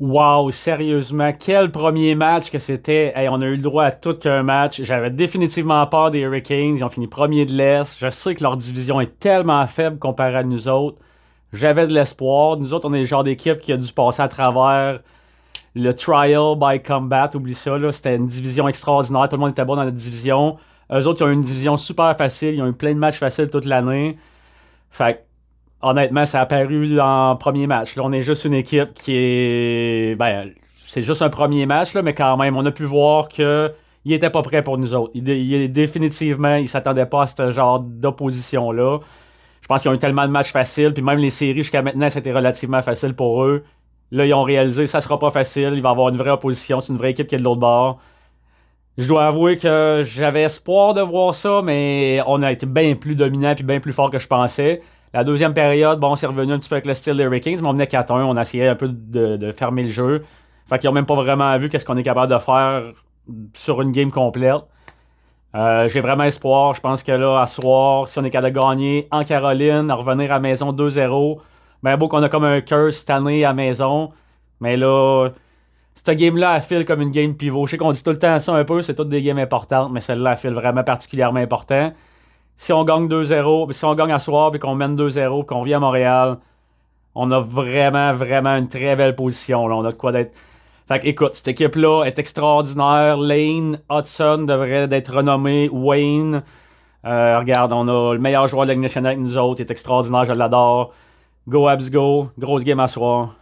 Wow, sérieusement, quel premier match que c'était. Hey, on a eu le droit à tout qu'un match. J'avais définitivement peur des Hurricanes. Ils ont fini premier de l'Est. Je sais que leur division est tellement faible comparée à nous autres. J'avais de l'espoir. Nous autres, on est le genre d'équipe qui a dû passer à travers le trial by combat. Oublie ça, là. C'était une division extraordinaire. Tout le monde était bon dans notre division. Eux autres, ils ont eu une division super facile. Ils ont eu plein de matchs faciles toute l'année. Fait que honnêtement, ça a apparu en premier match. Là, on est juste une équipe qui est. Ben, c'est juste un premier match, là, mais quand même, on a pu voir que il était pas prêt pour nous autres. Définitivement, il s'attendait pas à ce genre d'opposition-là. Je pense qu'ils ont eu tellement de matchs faciles, puis même les séries jusqu'à maintenant, c'était relativement facile pour eux. Là, ils ont réalisé que ça sera pas facile. Il va y avoir une vraie opposition. C'est une vraie équipe qui est de l'autre bord. Je dois avouer que j'avais espoir de voir ça, mais on a été bien plus dominant puis bien plus fort que je pensais. La deuxième période, bon, c'est revenu un petit peu avec le style des Hurricanes, mais on menait 4-1, on a essayé un peu de fermer le jeu. Fait qu'ils ont même pas vraiment vu qu'est-ce qu'on est capable de faire sur une game complète. J'ai vraiment espoir. Je pense que là, à soir, si on est capable de gagner en Caroline, à revenir à la maison 2-0, ben beau qu'on a comme un curse cette année à la maison. Mais là, cette game-là, elle file comme une game pivot. Je sais qu'on dit tout le temps ça un peu, c'est toutes des games importantes, mais celle-là, elle file vraiment particulièrement important. Si on gagne 2-0, si on gagne à soir, puis qu'on mène 2-0, puis qu'on vient à Montréal, on a vraiment, vraiment une très belle position. Là. On a de quoi d'être. Fait que, écoute, cette équipe-là est extraordinaire. Lane, Hudson devrait être renommé. Wayne, regarde, on a le meilleur joueur de la Ligue nationale avec nous autres. Il est extraordinaire, je l'adore. Go Abs Go. Grosse game à soir.